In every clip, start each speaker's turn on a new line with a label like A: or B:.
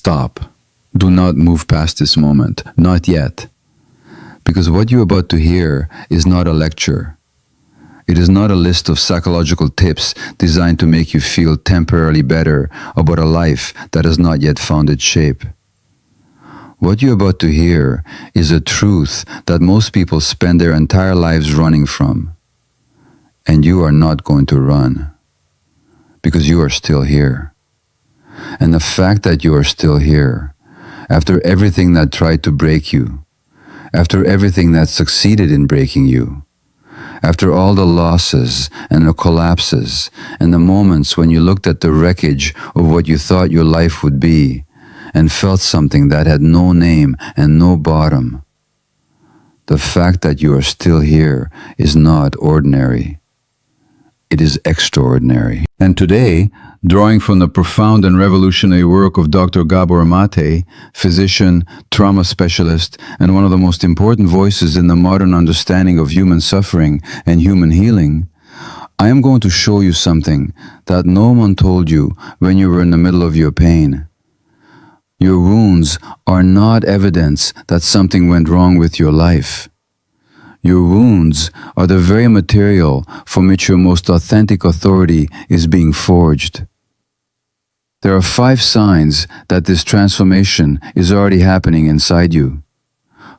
A: Stop. Do not move past this moment. Not yet. Because what you're about to hear is not a lecture. It is not a list of psychological tips designed to make you feel temporarily better about a life that has not yet found its shape. What you're about to hear is a truth that most people spend their entire lives running from. And you are not going to run. Because you are still here. And the fact that you are still here, after everything that tried to break you, after everything that succeeded in breaking you, after all the losses and the collapses and the moments when you looked at the wreckage of what you thought your life would be and felt something that had no name and no bottom, the fact that you are still here is not ordinary. It is extraordinary. And today, drawing from the profound and revolutionary work of Dr. Gabor Maté, physician, trauma specialist, and one of the most important voices in the modern understanding of human suffering and human healing, I am going to show you something that no one told you when you were in the middle of your pain. Your wounds are not evidence that something went wrong with your life. Your wounds are the very material from which your most authentic authority is being forged. There are 5 signs that this transformation is already happening inside you.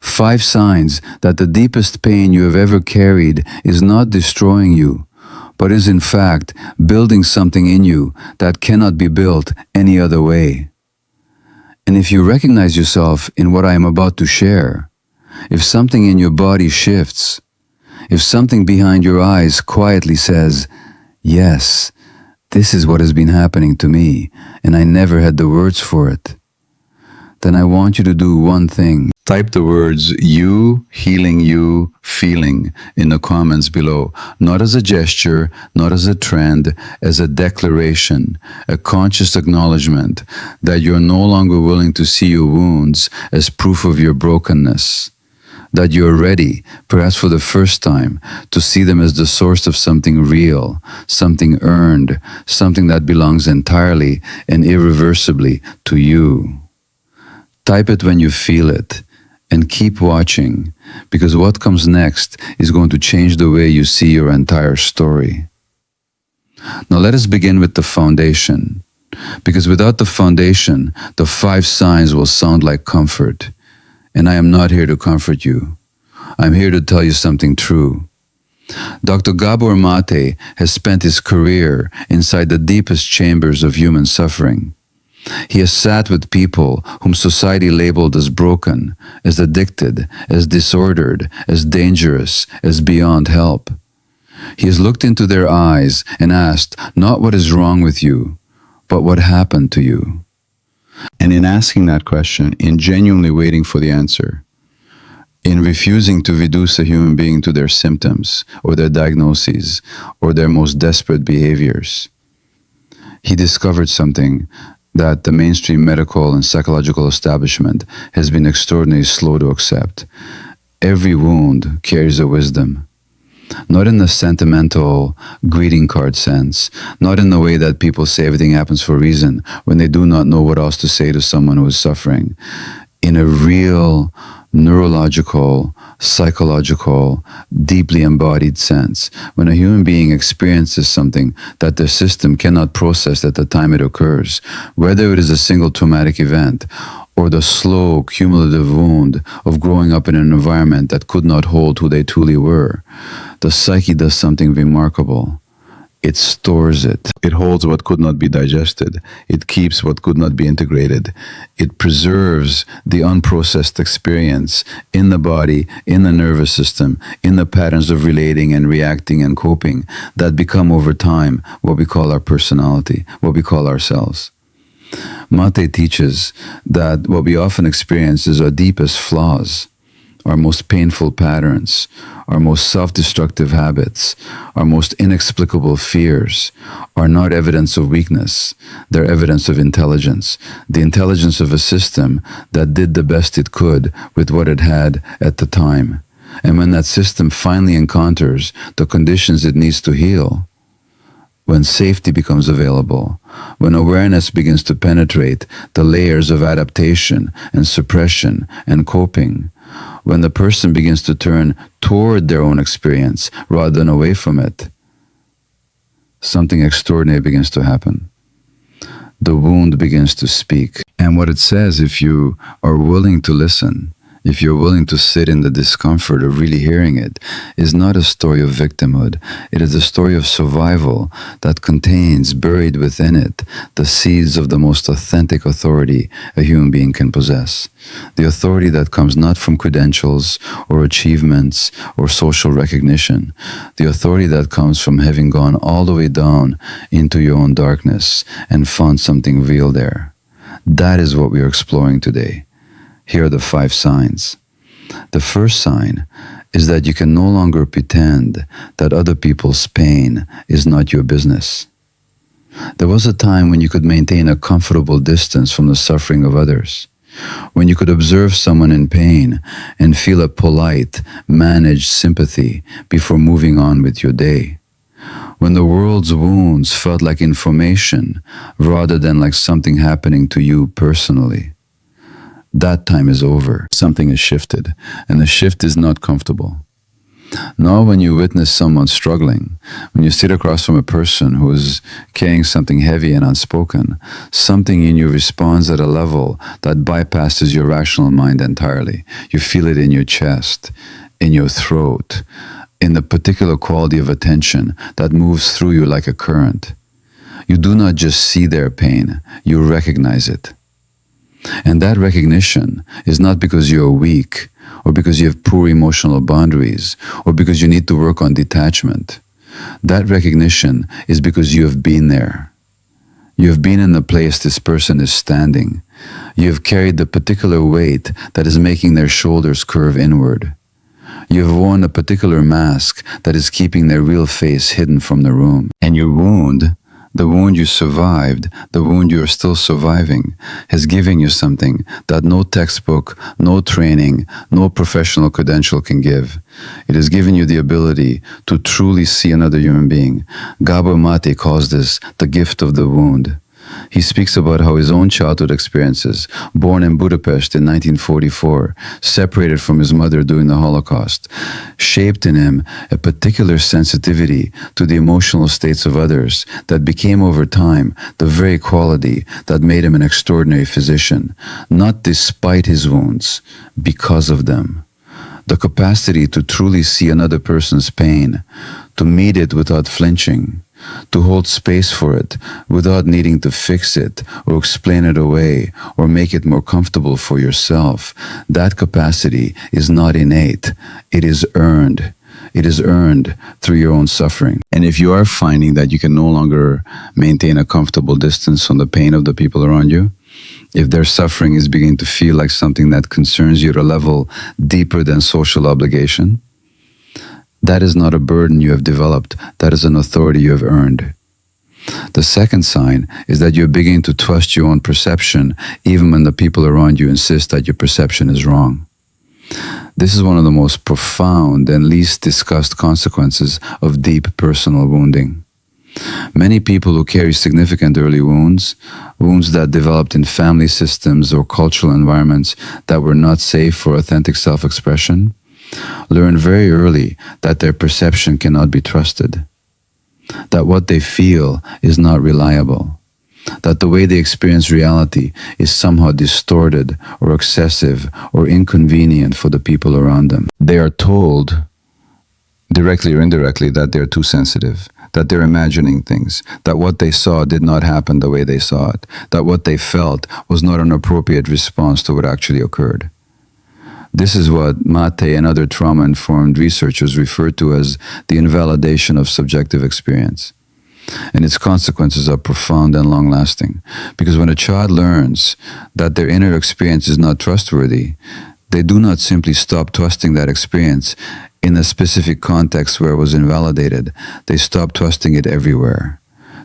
A: 5 signs that the deepest pain you have ever carried is not destroying you, but is in fact building something in you that cannot be built any other way. And if you recognize yourself in what I am about to share, if something in your body shifts, if something behind your eyes quietly says, yes, this is what has been happening to me, and I never had the words for it, then I want you to do one thing. Type the words you, healing you, feeling in the comments below, not as a gesture, not as a trend, as a declaration, a conscious acknowledgement that you're no longer willing to see your wounds as proof of your brokenness. That you're ready, perhaps for the first time, to see them as the source of something real, something earned, something that belongs entirely and irreversibly to you. Type it when you feel it, and keep watching, because what comes next is going to change the way you see your entire story. Now let us begin with the foundation, because without the foundation, the 5 signs will sound like comfort. And I am not here to comfort you. I'm here to tell you something true. Dr. Gabor Maté has spent his career inside the deepest chambers of human suffering. He has sat with people whom society labeled as broken, as addicted, as disordered, as dangerous, as beyond help. He has looked into their eyes and asked not what is wrong with you, but what happened to you. And in asking that question, in genuinely waiting for the answer, in refusing to reduce a human being to their symptoms or their diagnoses or their most desperate behaviors, he discovered something that the mainstream medical and psychological establishment has been extraordinarily slow to accept. Every wound carries a wisdom. Not in the sentimental greeting card sense, not in the way that people say everything happens for a reason when they do not know what else to say to someone who is suffering. In a real neurological, psychological, deeply embodied sense, when a human being experiences something that their system cannot process at the time it occurs, whether it is a single traumatic event or the slow, cumulative wound of growing up in an environment that could not hold who they truly were, the psyche does something remarkable. It stores it. It holds what could not be digested. It keeps what could not be integrated. It preserves the unprocessed experience in the body, in the nervous system, in the patterns of relating and reacting and coping that become over time what we call our personality, what we call ourselves. Maté teaches that what we often experience is our deepest flaws, our most painful patterns, our most self-destructive habits, our most inexplicable fears are not evidence of weakness. They're evidence of intelligence, the intelligence of a system that did the best it could with what it had at the time. And when that system finally encounters the conditions it needs to heal, when safety becomes available, when awareness begins to penetrate the layers of adaptation and suppression and coping, when the person begins to turn toward their own experience rather than away from it, something extraordinary begins to happen. The wound begins to speak. And what it says, if you are willing to listen, if you're willing to sit in the discomfort of really hearing it, is not a story of victimhood. It is a story of survival that contains, buried within it, the seeds of the most authentic authority a human being can possess. The authority that comes not from credentials or achievements or social recognition. The authority that comes from having gone all the way down into your own darkness and found something real there. That is what we are exploring today. Here are the 5 signs. The first sign is that you can no longer pretend that other people's pain is not your business. There was a time when you could maintain a comfortable distance from the suffering of others, when you could observe someone in pain and feel a polite, managed sympathy before moving on with your day, when the world's wounds felt like information rather than like something happening to you personally. That time is over. Something has shifted, and the shift is not comfortable. Now when you witness someone struggling, when you sit across from a person who is carrying something heavy and unspoken, something in you responds at a level that bypasses your rational mind entirely. You feel it in your chest, in your throat, in the particular quality of attention that moves through you like a current. You do not just see their pain, you recognize it. And that recognition is not because you're weak, or because you have poor emotional boundaries, or because you need to work on detachment. That recognition is because you have been there. You have been in the place this person is standing. You have carried the particular weight that is making their shoulders curve inward. You have worn a particular mask that is keeping their real face hidden from the room. And your wound, the wound you survived, the wound you are still surviving, has given you something that no textbook, no training, no professional credential can give. It has given you the ability to truly see another human being. Gabor Maté calls this the gift of the wound. He speaks about how his own childhood experiences, born in Budapest in 1944, separated from his mother during the Holocaust, shaped in him a particular sensitivity to the emotional states of others that became over time the very quality that made him an extraordinary physician, not despite his wounds, because of them. The capacity to truly see another person's pain, to meet it without flinching, to hold space for it without needing to fix it or explain it away or make it more comfortable for yourself. That capacity is not innate. It is earned. It is earned through your own suffering. And if you are finding that you can no longer maintain a comfortable distance from the pain of the people around you, if their suffering is beginning to feel like something that concerns you at a level deeper than social obligation, that is not a burden you have developed. That is an authority you have earned. The second sign is that you're beginning to trust your own perception, even when the people around you insist that your perception is wrong. This is one of the most profound and least discussed consequences of deep personal wounding. Many people who carry significant early wounds, wounds that developed in family systems or cultural environments that were not safe for authentic self-expression, learn very early that their perception cannot be trusted, that what they feel is not reliable, that the way they experience reality is somehow distorted or excessive or inconvenient for the people around them. They are told, directly or indirectly, that they're too sensitive, that they're imagining things, that what they saw did not happen the way they saw it, that what they felt was not an appropriate response to what actually occurred. This is what Maté and other trauma-informed researchers refer to as the invalidation of subjective experience. And its consequences are profound and long-lasting, because when a child learns that their inner experience is not trustworthy, they do not simply stop trusting that experience in a specific context where it was invalidated. They stop trusting it everywhere.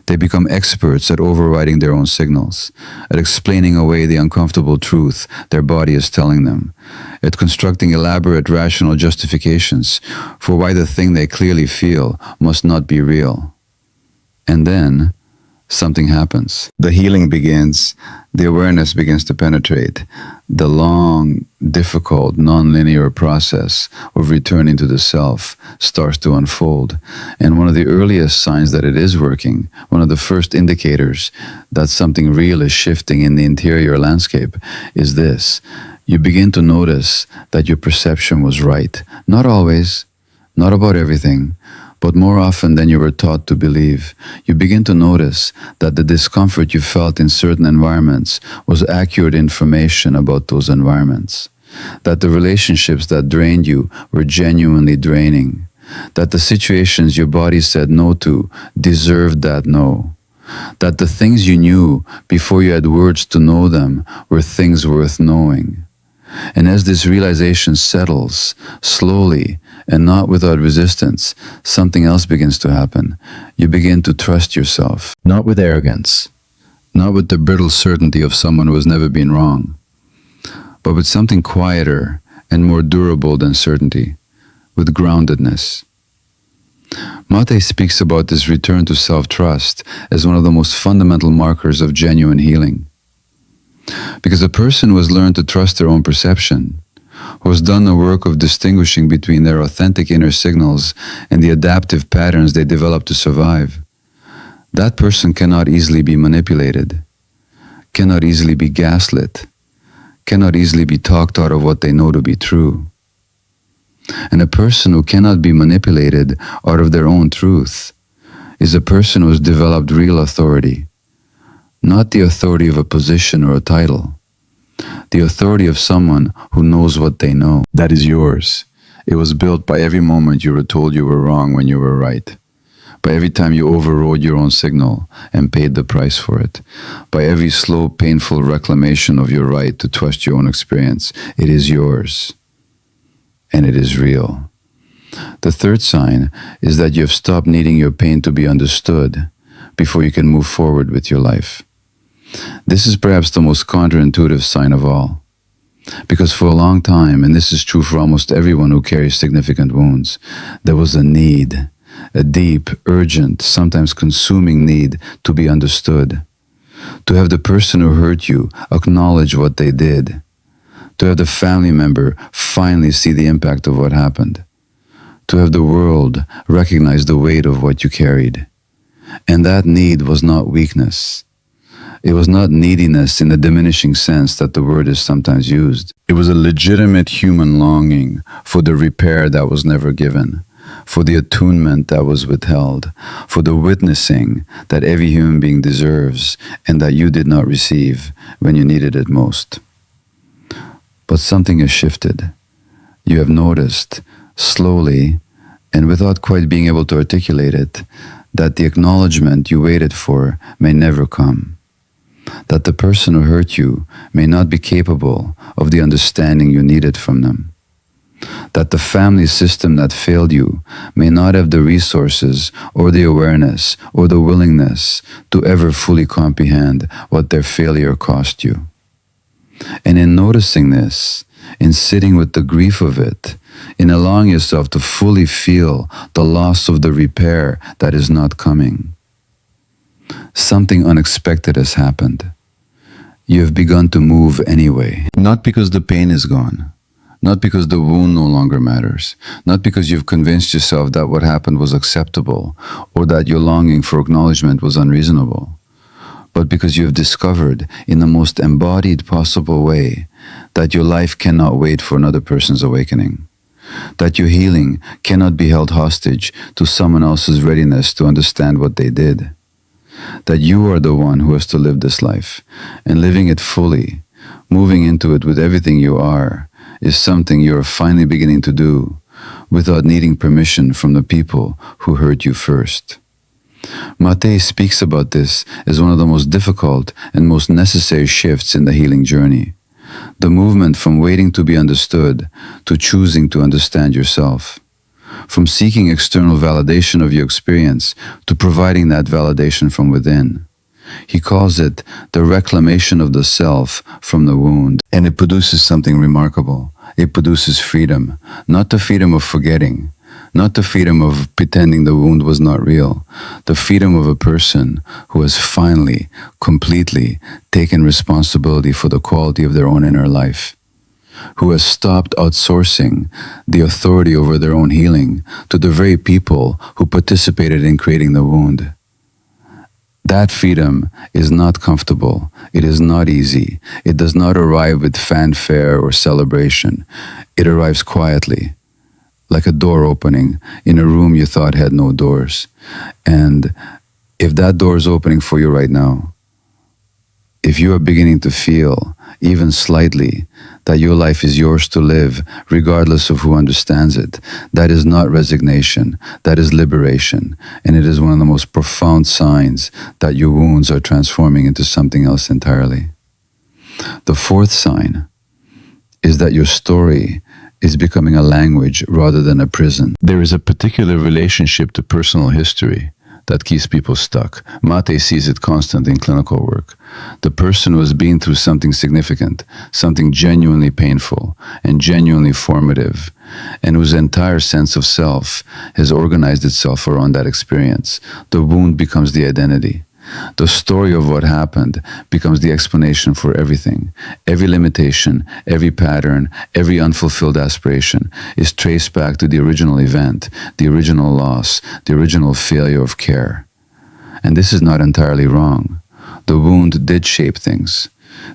A: They become experts at overriding their own signals, at explaining away the uncomfortable truth their body is telling them, at constructing elaborate rational justifications for why the thing they clearly feel must not be real. And then something happens. The healing begins, the awareness begins to penetrate. The long, difficult, non-linear process of returning to the self starts to unfold. And one of the earliest signs that it is working, one of the first indicators that something real is shifting in the interior landscape is this. You begin to notice that your perception was right. Not always, not about everything, but more often than you were taught to believe. You begin to notice that the discomfort you felt in certain environments was accurate information about those environments. That the relationships that drained you were genuinely draining. That the situations your body said no to deserved that no. That the things you knew before you had words to know them were things worth knowing. And as this realization settles, slowly and not without resistance, something else begins to happen. You begin to trust yourself, not with arrogance, not with the brittle certainty of someone who has never been wrong, but with something quieter and more durable than certainty, with groundedness. Maté speaks about this return to self-trust as one of the most fundamental markers of genuine healing. Because a person who has learned to trust their own perception, who has done the work of distinguishing between their authentic inner signals and the adaptive patterns they develop to survive, that person cannot easily be manipulated, cannot easily be gaslit, cannot easily be talked out of what they know to be true. And a person who cannot be manipulated out of their own truth is a person who has developed real authority. Not the authority of a position or a title, the authority of someone who knows what they know. That is yours. It was built by every moment you were told you were wrong when you were right, by every time you overrode your own signal and paid the price for it, by every slow, painful reclamation of your right to trust your own experience. It is yours, and it is real. The third sign is that you have stopped needing your pain to be understood before you can move forward with your life. This is perhaps the most counterintuitive sign of all, because for a long time, and this is true for almost everyone who carries significant wounds, there was a need, a deep, urgent, sometimes consuming need to be understood, to have the person who hurt you acknowledge what they did, to have the family member finally see the impact of what happened, to have the world recognize the weight of what you carried. And that need was not weakness. It was not neediness in the diminishing sense that the word is sometimes used. It was a legitimate human longing for the repair that was never given, for the attunement that was withheld, for the witnessing that every human being deserves and that you did not receive when you needed it most. But something has shifted. You have noticed, slowly, and without quite being able to articulate it, that the acknowledgement you waited for may never come. That the person who hurt you may not be capable of the understanding you needed from them. That the family system that failed you may not have the resources or the awareness or the willingness to ever fully comprehend what their failure cost you. And in noticing this, in sitting with the grief of it, in allowing yourself to fully feel the loss of the repair that is not coming, something unexpected has happened. You have begun to move anyway. Not because the pain is gone, not because the wound no longer matters, not because you've convinced yourself that what happened was acceptable or that your longing for acknowledgement was unreasonable, but because you have discovered in the most embodied possible way that your life cannot wait for another person's awakening, that your healing cannot be held hostage to someone else's readiness to understand what they did, that you are the one who has to live this life, and living it fully, moving into it with everything you are, is something you are finally beginning to do without needing permission from the people who hurt you first. Maté speaks about this as one of the most difficult and most necessary shifts in the healing journey, the movement from waiting to be understood to choosing to understand yourself, from seeking external validation of your experience to providing that validation from within. He calls it the reclamation of the self from the wound, and it produces something remarkable. It produces freedom, not the freedom of forgetting, Not the freedom of pretending the wound was not real. The freedom of a person who has finally, completely taken responsibility for the quality of their own inner life, who has stopped outsourcing the authority over their own healing to the very people who participated in creating the wound. That freedom is not comfortable. It is not easy. It does not arrive with fanfare or celebration. It arrives quietly, like a door opening in a room you thought had no doors. And if that door is opening for you right now, if you are beginning to feel, even slightly, that your life is yours to live, regardless of who understands it, that is not resignation, that is liberation. And it is one of the most profound signs that your wounds are transforming into something else entirely. The fourth sign is that your story is becoming a language rather than a prison. There is a particular relationship to personal history that keeps people stuck. Maté sees it constantly in clinical work. The person who has been through something significant, something genuinely painful and genuinely formative, and whose entire sense of self has organized itself around that experience, the wound becomes the identity. The story of what happened becomes the explanation for everything. Every limitation, every pattern, every unfulfilled aspiration is traced back to the original event, the original loss, the original failure of care. And this is not entirely wrong. The wound did shape things.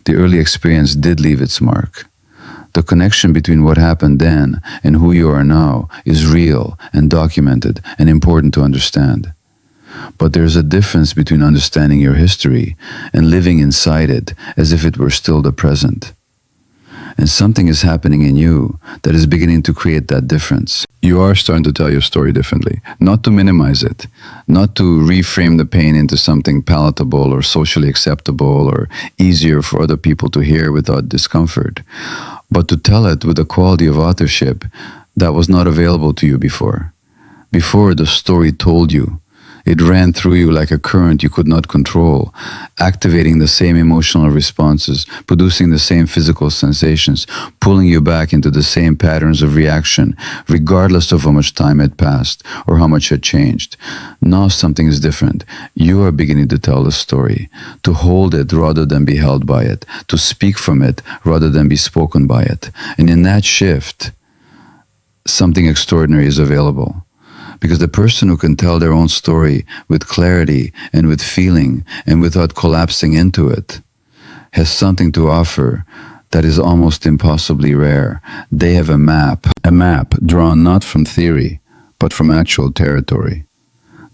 A: The early experience did leave its mark. The connection between what happened then and who you are now is real and documented and important to understand. But there's a difference between understanding your history and living inside it as if it were still the present. And something is happening in you that is beginning to create that difference. You are starting to tell your story differently, not to minimize it, not to reframe the pain into something palatable or socially acceptable or easier for other people to hear without discomfort, but to tell it with a quality of authorship that was not available to you before. Before, the story told you. It ran through you like a current you could not control, activating the same emotional responses, producing the same physical sensations, pulling you back into the same patterns of reaction, regardless of how much time had passed or how much had changed. Now something is different. You are beginning to tell the story, to hold it rather than be held by it, to speak from it rather than be spoken by it. And in that shift, something extraordinary is available. Because the person who can tell their own story with clarity and with feeling and without collapsing into it has something to offer that is almost impossibly rare. They have a map drawn not from theory, but from actual territory,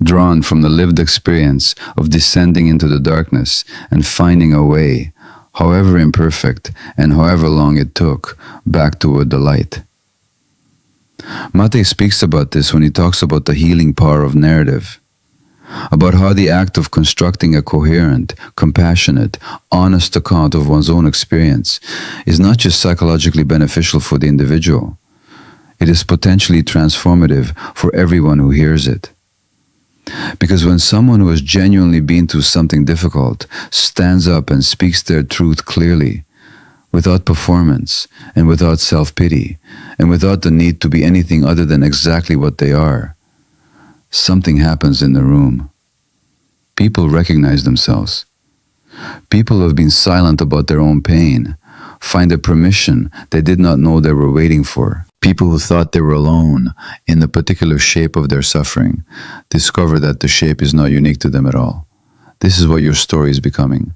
A: drawn from the lived experience of descending into the darkness and finding a way, however imperfect and however long it took, back toward the light. Maté speaks about this when he talks about the healing power of narrative, about how the act of constructing a coherent, compassionate, honest account of one's own experience is not just psychologically beneficial for the individual, it is potentially transformative for everyone who hears it. Because when someone who has genuinely been through something difficult stands up and speaks their truth clearly, without performance and without self-pity and without the need to be anything other than exactly what they are, something happens in the room. People recognize themselves. People who have been silent about their own pain find a permission they did not know they were waiting for. People who thought they were alone in the particular shape of their suffering discover that the shape is not unique to them at all. This is what your story is becoming.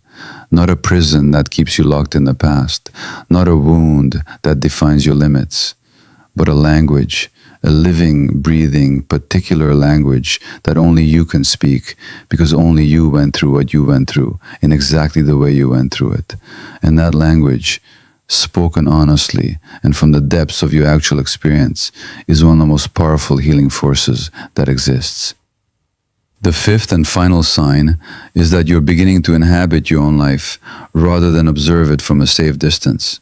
A: Not a prison that keeps you locked in the past, not a wound that defines your limits, but a language, a living, breathing, particular language that only you can speak because only you went through what you went through in exactly the way you went through it. And that language, spoken honestly and from the depths of your actual experience, is one of the most powerful healing forces that exists. The fifth and final sign is that you're beginning to inhabit your own life rather than observe it from a safe distance.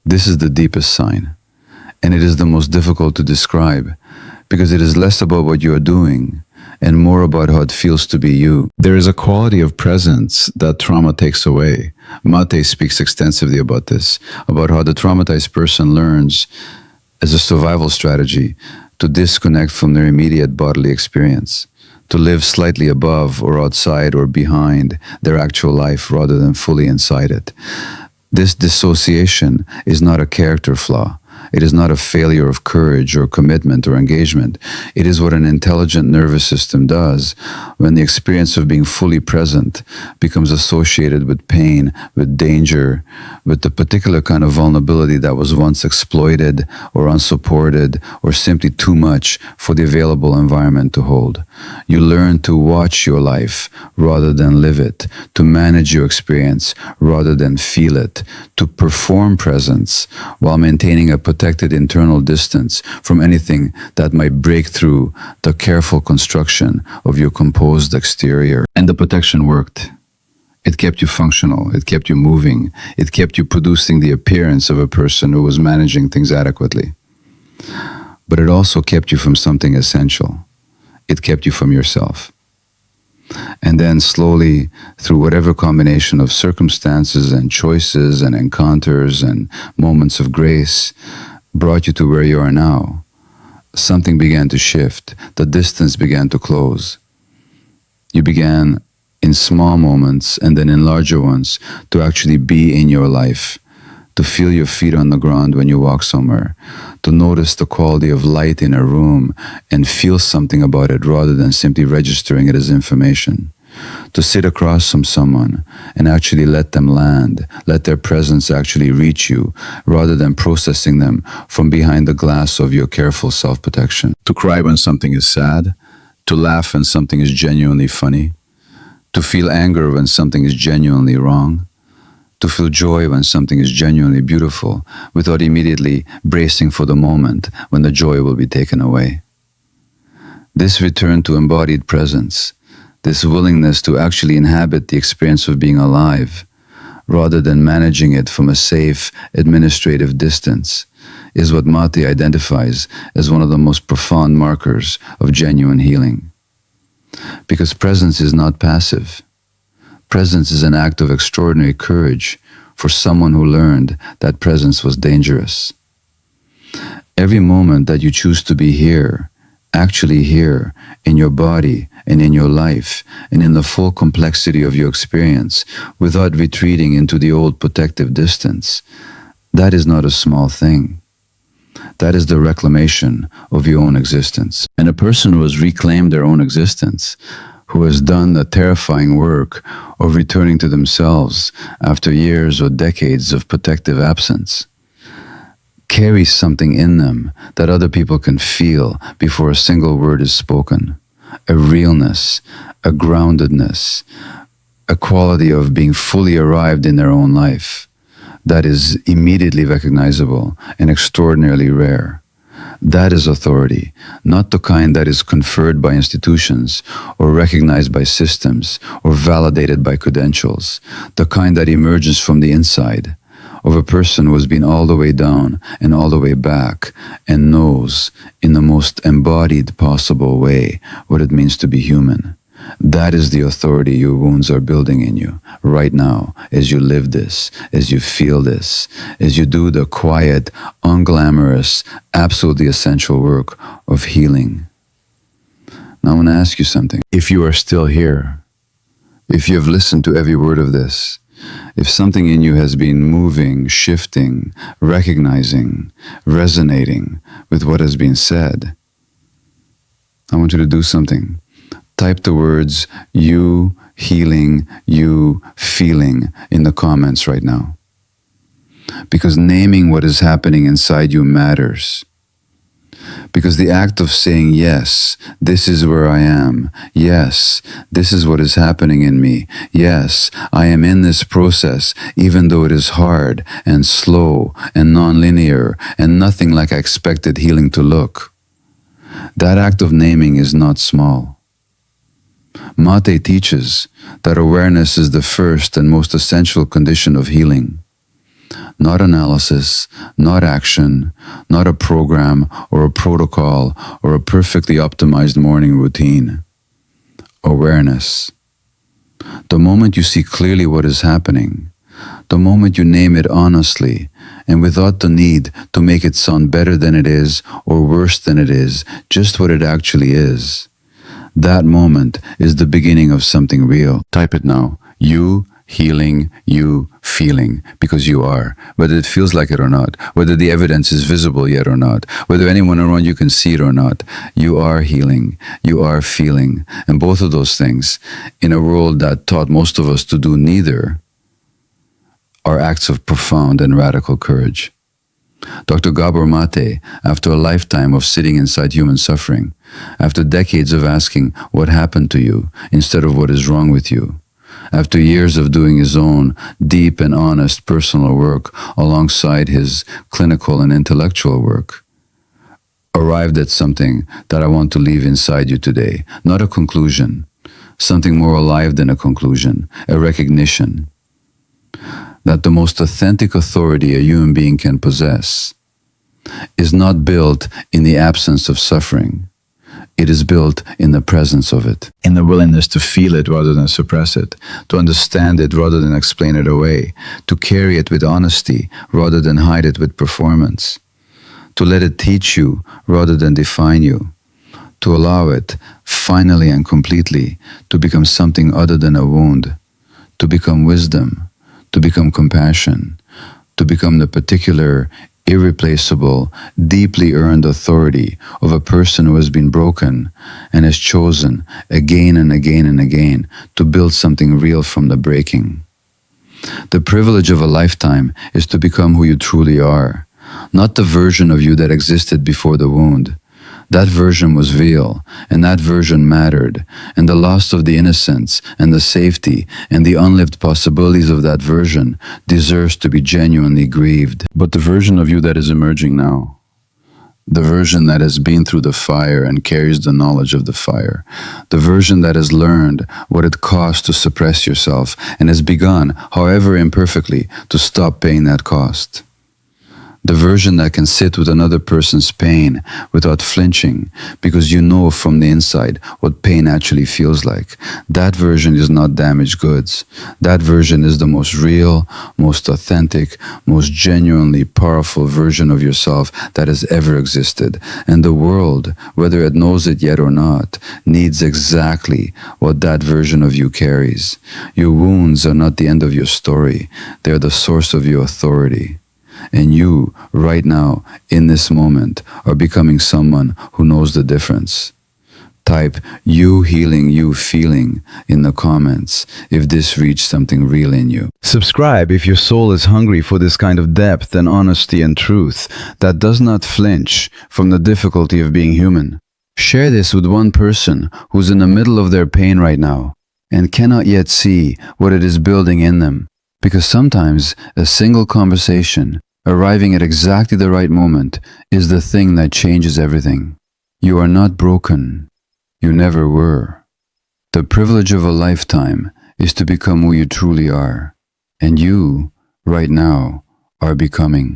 A: This is the deepest sign, and it is the most difficult to describe because it is less about what you are doing and more about how it feels to be you. There is a quality of presence that trauma takes away. Maté speaks extensively about this, about how the traumatized person learns as a survival strategy to disconnect from their immediate bodily experience, to live slightly above or outside or behind their actual life rather than fully inside it. This dissociation is not a character flaw. It is not a failure of courage or commitment or engagement. It is what an intelligent nervous system does when the experience of being fully present becomes associated with pain, with danger, with the particular kind of vulnerability that was once exploited or unsupported or simply too much for the available environment to hold. You learn to watch your life rather than live it, to manage your experience rather than feel it, to perform presence while maintaining a protected internal distance from anything that might break through the careful construction of your composed exterior. And the protection worked. It kept you functional, it kept you moving, it kept you producing the appearance of a person who was managing things adequately. But it also kept you from something essential. It kept you from yourself. And then slowly, through whatever combination of circumstances and choices and encounters and moments of grace brought you to where you are now, something began to shift. The distance began to close. You began in small moments and then in larger ones to actually be in your life, to feel your feet on the ground when you walk somewhere, to notice the quality of light in a room and feel something about it rather than simply registering it as information, to sit across from someone and actually let them land, let their presence actually reach you rather than processing them from behind the glass of your careful self-protection, to cry when something is sad, to laugh when something is genuinely funny, to feel anger when something is genuinely wrong, to feel joy when something is genuinely beautiful without immediately bracing for the moment when the joy will be taken away. This return to embodied presence, this willingness to actually inhabit the experience of being alive, rather than managing it from a safe, administrative distance, is what Maté identifies as one of the most profound markers of genuine healing. Because presence is not passive. Presence is an act of extraordinary courage for someone who learned that presence was dangerous. Every moment that you choose to be here, actually here, in your body and in your life and in the full complexity of your experience, without retreating into the old protective distance, that is not a small thing. That is the reclamation of your own existence. And a person who has reclaimed their own existence, who has done the terrifying work of returning to themselves after years or decades of protective absence, carries something in them that other people can feel before a single word is spoken. A realness, a groundedness, a quality of being fully arrived in their own life that is immediately recognizable and extraordinarily rare. That is authority, not the kind that is conferred by institutions or recognized by systems or validated by credentials, the kind that emerges from the inside of a person who has been all the way down and all the way back and knows in the most embodied possible way what it means to be human. That is the authority your wounds are building in you right now as you live this, as you feel this, as you do the quiet, unglamorous, absolutely essential work of healing. Now I want to ask you something. If you are still here, if you have listened to every word of this, if something in you has been moving, shifting, recognizing, resonating with what has been said, I want you to do something. Type the words, you healing, you feeling in the comments right now. Because naming what is happening inside you matters. Because the act of saying, yes, this is where I am. Yes, this is what is happening in me. Yes, I am in this process, even though it is hard and slow and non-linear and nothing like I expected healing to look. That act of naming is not small. Maté teaches that awareness is the first and most essential condition of healing. Not analysis, not action, not a program or a protocol or a perfectly optimized morning routine. Awareness. The moment you see clearly what is happening, the moment you name it honestly, and without the need to make it sound better than it is or worse than it is, just what it actually is. That moment is the beginning of something real. Type it now. You healing, you feeling, because you are, whether it feels like it or not, whether the evidence is visible yet or not, whether anyone around you can see it or not. You are healing, you are feeling, and both of those things, in a world that taught most of us to do neither, are acts of profound and radical courage. Dr. Gabor Maté, after a lifetime of sitting inside human suffering, after decades of asking what happened to you instead of what is wrong with you, after years of doing his own deep and honest personal work alongside his clinical and intellectual work, arrived at something that I want to leave inside you today. Not a conclusion, something more alive than a conclusion, a recognition that the most authentic authority a human being can possess is not built in the absence of suffering. It is built in the presence of it, in the willingness to feel it rather than suppress it, to understand it rather than explain it away, to carry it with honesty rather than hide it with performance, to let it teach you rather than define you, to allow it, finally and completely, to become something other than a wound, to become wisdom, to become compassion, to become the particular, irreplaceable, deeply earned authority of a person who has been broken and has chosen again and again and again to build something real from the breaking. The privilege of a lifetime is to become who you truly are, not the version of you that existed before the wound. That version was real, and that version mattered, and the loss of the innocence and the safety and the unlived possibilities of that version deserves to be genuinely grieved. But the version of you that is emerging now, the version that has been through the fire and carries the knowledge of the fire, the version that has learned what it costs to suppress yourself and has begun, however imperfectly, to stop paying that cost. The version that can sit with another person's pain without flinching because you know from the inside what pain actually feels like. That version is not damaged goods. That version is the most real, most authentic, most genuinely powerful version of yourself that has ever existed. And the world, whether it knows it yet or not, needs exactly what that version of you carries. Your wounds are not the end of your story. They're the source of your authority. And you, right now, in this moment, are becoming someone who knows the difference. Type "you healing, you feeling" in the comments if this reached something real in you. Subscribe if your soul is hungry for this kind of depth and honesty and truth that does not flinch from the difficulty of being human. Share this with one person who's in the middle of their pain right now and cannot yet see what it is building in them. Because sometimes a single conversation, arriving at exactly the right moment, is the thing that changes everything. You are not broken. You never were. The privilege of a lifetime is to become who you truly are. And you, right now, are becoming.